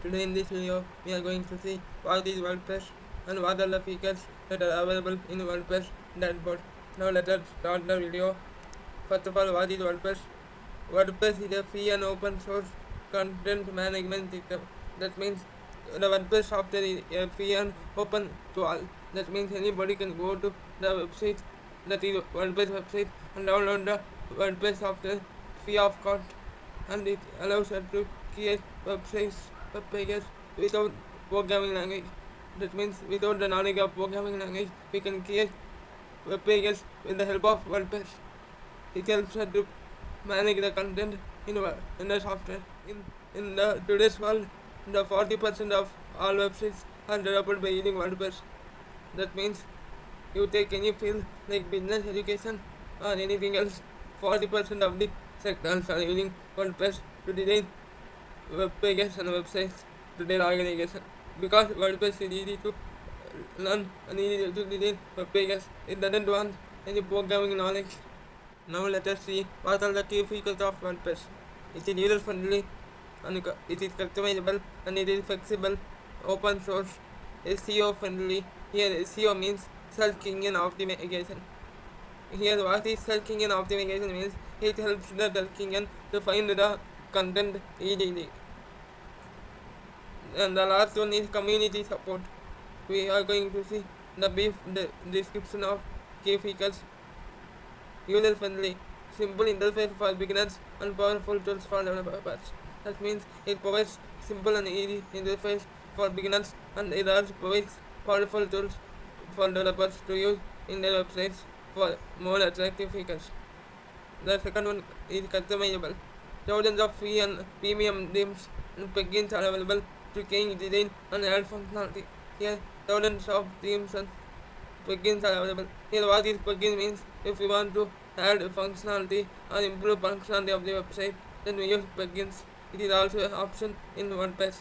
Today in this video, we are going to see what is WordPress and what are the features that are available in WordPress Dashboard. Now let us start the video. First of all, what is WordPress? WordPress is a free and open source content management system. That means the WordPress software is a free and open to all. That means anybody can go to the website, that is WordPress website, and download the WordPress software free of cost, and it allows us to create websites, web pages without programming language. That means without the knowledge of programming language, we can create web pages with the help of WordPress. It helps us to manage the content in the software. In the today's world, the 40% of all websites are developed by using WordPress. That means you take any field like business, education, or anything else, 40% of the sectors are using WordPress to design web pages and websites to their organization. Because WordPress is easy to learn and easy to design web pages, it doesn't want any programming knowledge. Now let us see what are the key features of WordPress. It is user friendly, and it is customizable, and it is flexible, open source, SEO friendly. Here SEO means search engine optimization. Here what is search engine optimization means, it helps the search engine to find the content easily. And the last one is community support. We are going to see the description of key features. User friendly, simple interface for beginners and powerful tools for developers. That means it provides simple and easy interface for beginners, and it also provides powerful tools for developers to use in their websites for more attractive features. The second one is customizable. Thousands of free and premium themes and plugins are available to change design and add functionality. Here, thousands of themes and plugins are available. Here, what is plugin means, if we want to add functionality or improve functionality of the website, then we use plugins. It is also an option in WordPress.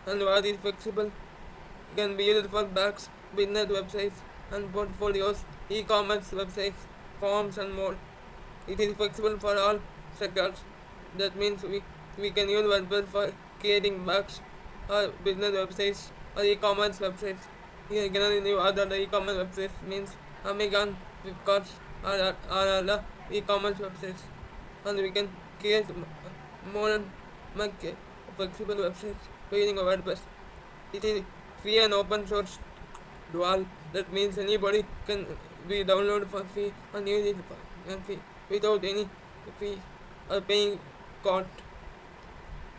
And what is flexible? It can be used for blogs, business websites, and portfolios, e-commerce websites, forms, and more. It is flexible for all sectors. That means we can use WordPress for creating blogs or business websites or e-commerce websites. Here generally what are the e-commerce websites means, Amazon, Flipkart are the e-commerce websites, and we can create more and much flexible websites by using WordPress. It is free and open source to all. That means anybody can be downloaded for free and use it for free without any fee or paying cost.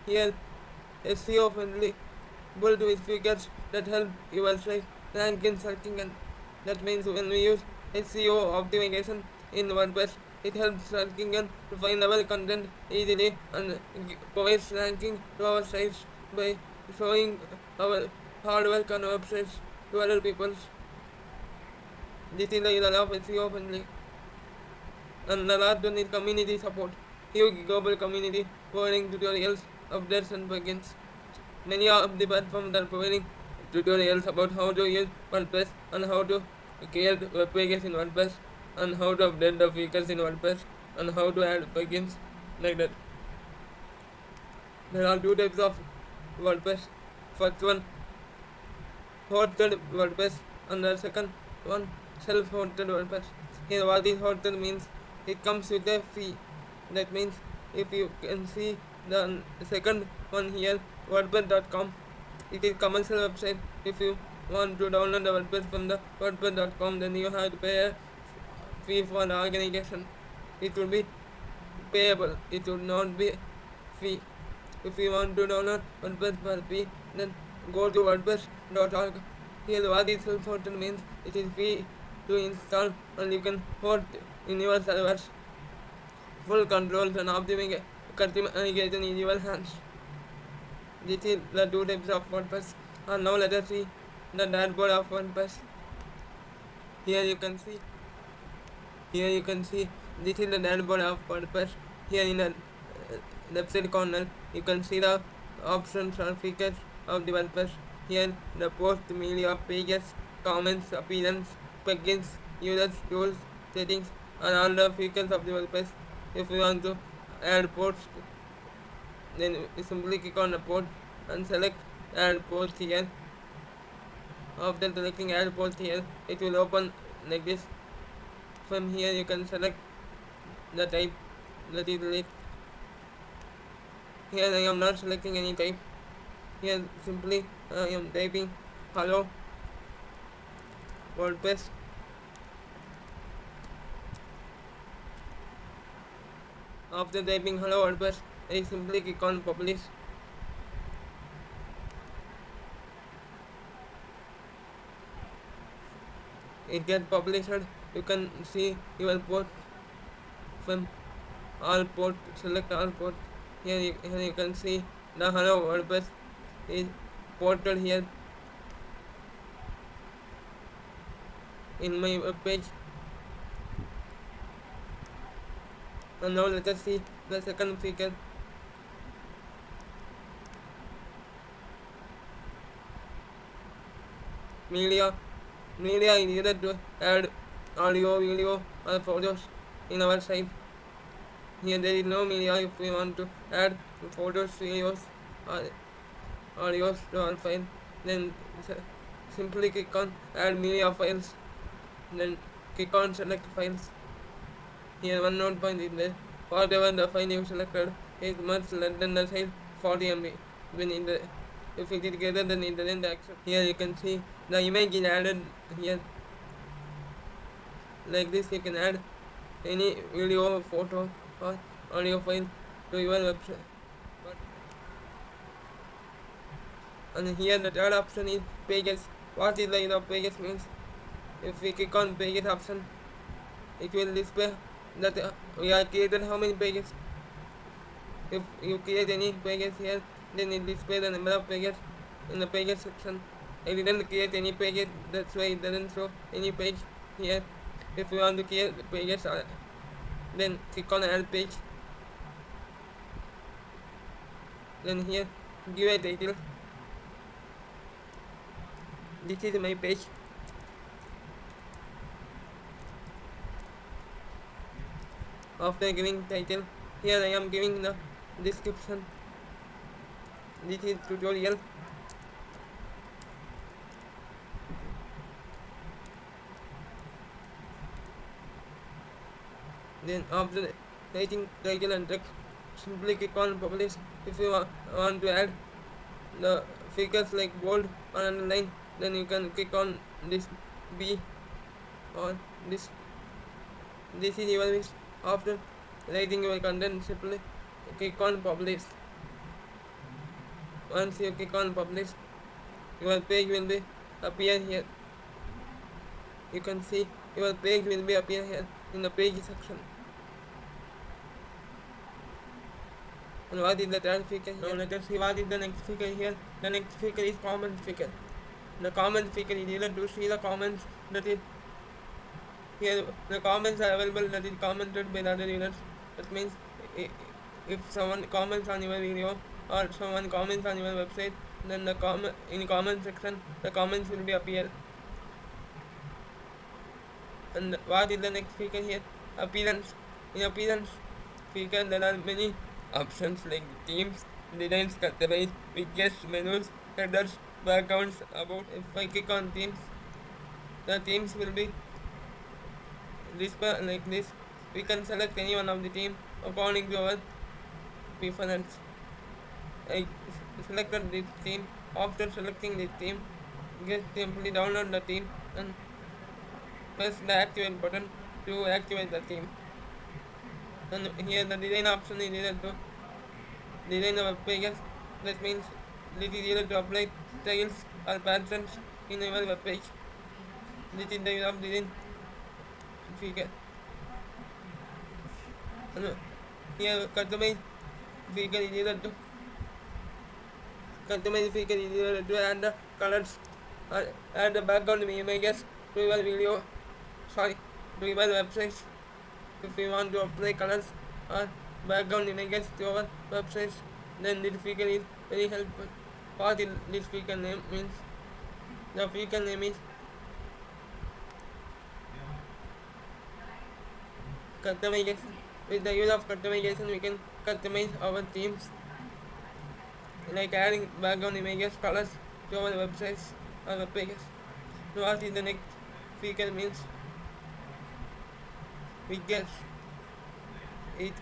Here, SEO friendly, built with features that help your site rank in search engine. That means when we use SEO optimization in WordPress, it helps search engine to find our content easily and provides ranking to our sites by showing our hard work on websites to other people. This is the era of SEO friendly. And the last one is community support. Huge global community providing tutorials, updates, and plugins. Many of the platforms are providing tutorials about how to use WordPress and how to create web pages in WordPress and how to update the features in WordPress and how to add plugins like that. There are two types of WordPress. First one, hosted WordPress, and the second one, self-hosted WordPress. Here what is hosted means, it comes with a fee. That means if you can see the second one here, WordPress.com, it is commercial website. If you want to download the WordPress from the WordPress.com, then you have to pay a fee for the organization. It will be payable, it will not be free. If you want to download WordPress for free, then go to WordPress.org. Here what is self-hosted means, it is free to install and you can host in your servers. Full controls and optimization in your hands. This is the two types of WordPress. And now let us see the dashboard of WordPress. Here you can see this is the dashboard of WordPress. Here in the left side corner you can see the options or features of the WordPress. Here the post, media, pages, comments, appearance, plugins, users, tools, settings, and all the features of the WordPress. If you want to add posts, then simply click on the post and select add post here. After selecting add post here, it will open like this. From here you can select the type that is list. Here I am not selecting any type. Here simply I am typing hello WordPress. After typing hello WordPress, I simply click on publish. It gets published. You can see your port from all port. Select all port. Here you can see the hello WordPress is ported here in my web page. And now let us see the second feature. Media is either to add audio, video or photos in our site. Here there is no media. If we want to add photos, videos or audios to our file, then simply click on add media files, then click on select files. Here one note point is there. Whatever the file you selected is much less than the size 40 MB. If it is greater than it doesn't accept. Here you can see the image is added here. Like this you can add any video, photo or audio file to your website. And here the third option is pages. What is the pages means? If we click on pages option, it will display that we have created how many pages. If you create any pages here, then it displays the number of pages in the pages section. I didn't create any pages, that's why it doesn't show any page here. If you want to create pages, then click on add page. Then here give a title. This is my page. After giving title, here I am giving the description. This is tutorial. Then after writing title and text, simply click on publish. If you want to add the figures like bold or underline, then you can click on this B or this. This is your wish. After writing your content, simply click on publish. Once you click on publish, your page will be appear here. You can see your page will be appear here in the page section. And what is the third feature here? Now let us see what is the next feature here. The next feature is comment feature. The comment feature is either to see the comments that is here. The comments are available that is commented by the other users. That means if someone comments on your video or someone comments on your website, then the in comment section the comments will be appear. And what is the next feature here? Appearance. In appearance feature there are many options like themes, designs, customize, widgets, menus, headers, backgrounds, about. If I click on themes, the themes will be displayed like this. We can select any one of the theme according to our preference. I selected this theme. After selecting this theme, just simply download the theme and press the activate button to activate the theme. And here the design option is either to design our pages. That means this is either to apply styles or patterns in your web page. This is the of design feature. And here customize feature is either to add the colors or add the background images to your video. To your website. If you want to apply colors or background images to our websites, then this feature is very helpful. What is this feature name means? The feature name is customization. With the use of customization, we can customize our themes. like adding background images, colors to our websites or web pages. What is the next feature means widgets. It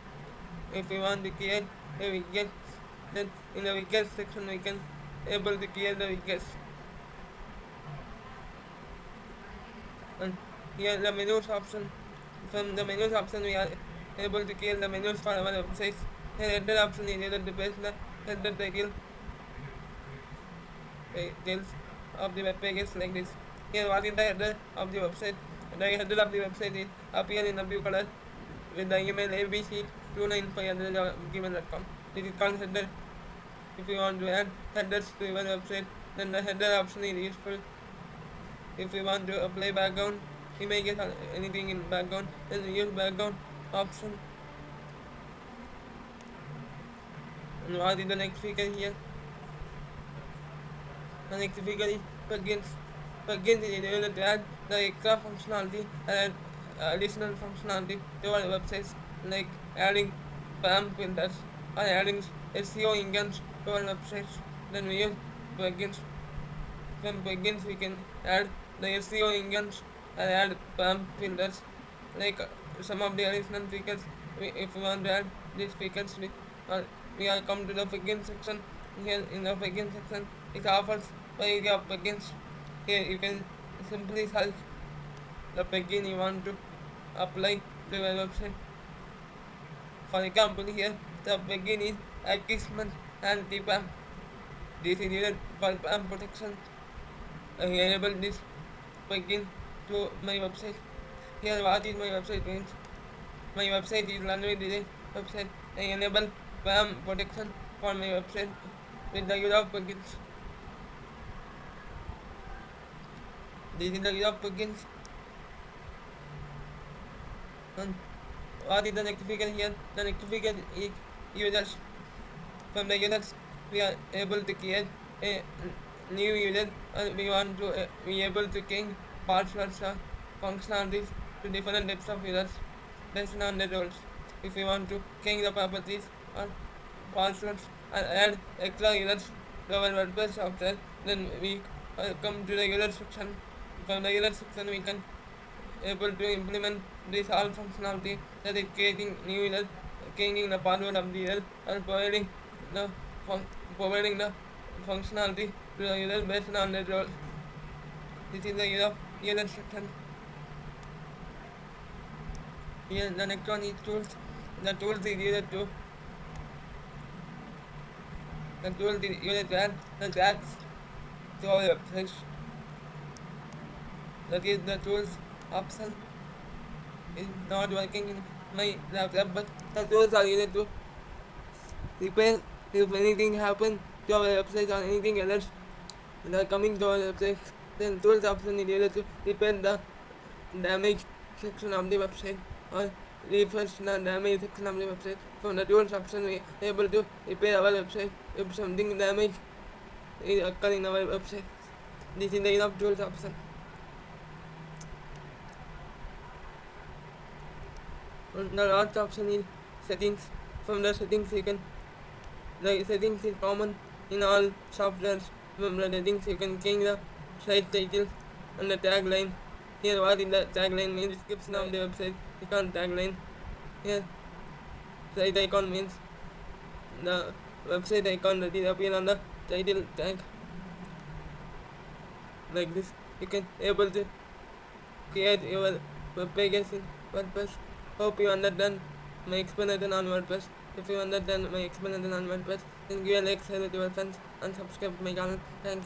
if we want to create a widget, then in the widgets section we can able to create the widgets. And here the menus option. From the menus option we are able to create the menus for our websites. The header option is able to paste the header details of the web pages like this. Here what is the header of the website? The header of the website is appear in a blue color with the email abc295@gmail.com. This is called header. If you want to add headers to your website, then the header option is useful. If you want to apply background images or anything in background, then we use background option. And what is the next feature here? The next feature is plugins. Plugins is able to add the extra functionality and additional functionality to our websites, like adding spam filters or adding SEO engines to our websites. Then we use plugins. From plugins we can add the SEO engines and add spam filters, like some of the additional features. If we want to add these features, we are come to the plugin section. Here in the plugin section, it offers variety of plugins. Here you can simply search the plugin you want to apply to your website. For example, here the plugin is advertisement and spam. This is needed for spam protection. I enable this plugin to my website. Here what is my website means. My website is laundry design website. I enable spam protection for my website with the use of plugins. This is the use of plugins. And what is the next figure here? The next figure is users. From the users, we are able to create a new user, and we want to be able to change passwords or functionalities to different types of users based on the roles. If we want to change the properties or passwords and add extra users to our WordPress software, then we come to the user section. From the user section, we can able to implement this all functionality, that is creating new user, changing the password of the user, and providing the functionality to the user based on the role. This is the user section. Here the next one is tools. The tools is used to add the tags to our website. That is the tools option is not working in my laptop, but the tools are used to repair if anything happens to our website or anything else that coming to our website. Then tools option is used to repair the damaged section of the website or refresh the damaged section of the website. From the tools option, we are able to repair our website if something damage is occurring in our website. This is the use of tools option. And the last option is settings. From the settings, the settings is common in all softwares. From the settings, you can change the site title and the tagline. Here what is the tagline means, description of the website. You can tagline. Here site icon means the website icon that is appear on the title tag. Like this, you can able to create your web pages in WordPress. Hope you understand my explanation on WordPress. If you understand my explanation on WordPress, then give a like, share with your friends, and subscribe to my channel. Thank you.